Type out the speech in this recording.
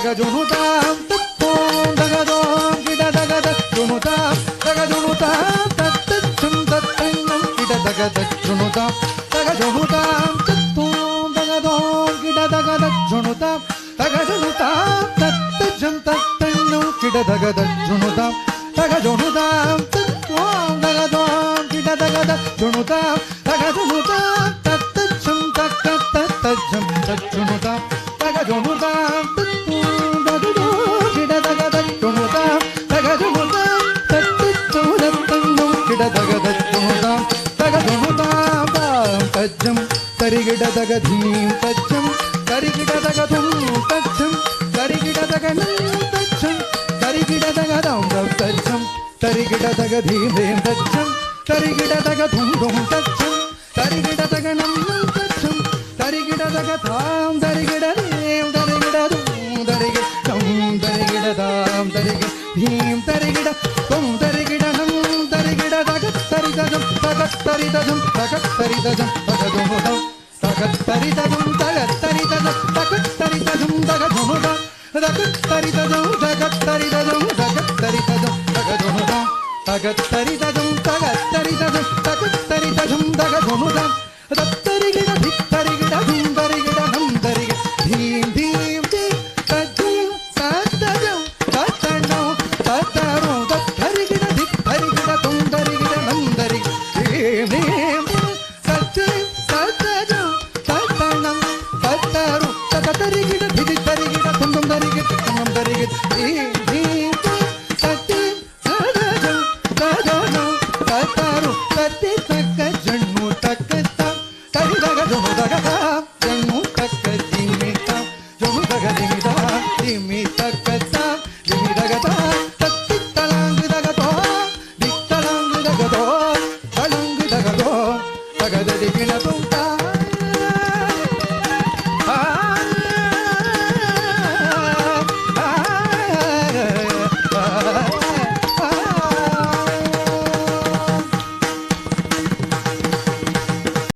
junutam tattum dagadom kida dagada junutam daga junutam tattum tattum kida dagada junutam daga junutam tattum dagadom kida dagada junutam daga junutam tattum tattum kida dagada junutam daga junutam tattum dagadom kida dagada junutam daga junutam tattum tattum junutam daga junutam தரிகிடதகதீம் தச்சம் தரிகிடதகதும் தச்சம் தரிகிடதகனம் தச்சம் தரிகிடதகதம் தச்சம் தரிகிடதகதீம் தச்சம் தரிகிடதகதும் தச்சம் தரிகிடதகனம் தச்சம் தரிகிடதகதாம் தரிகிடதேம் தரிகிடதும் தரிகிடம் தரிகிடதாம் தரிகிடீம் தரிகிடதும் தரிகிடனம் தரிகிடதக தரிதகம் தகத்தரிதகம் தகத்தரிதகம் தகதுமுகம் தகத்தரிதகம் தகத்தரிதகம் தகத்தரிதகம் தகதுமுகம் தகத்தரிதகம் தகத்தரிதகம் தகத்தரிதகம் தகதுமுகம் தகத்தரிதகம் தகத்தரிதகம் தகத்தரிதகம் தகதுமுகம் தத்தரிகிட தித்தரிகிடதும் தரிகிடனம் தரிகிட தீம் தீம் தீம் தத்தீம் தத்தஜம் தத்தணம் தத்தரும் தத்தரிகிட தித்தரிகிடதும் தரிகிடனம் தரிகிட தீம் தீம் தத்தீம் தத்தஜம் தத்தணம் தத்தரும் தத்தரிகிட தித்தரிகிடதும் தரிகிடனம் தரிகிட தீம் தீம் தத்தீம் தத்தஜம் தத்தணம் தத்தரும் தத்தி தக்க ஜண்ணு தக்கத்தம் தரிதகதும் தகதம்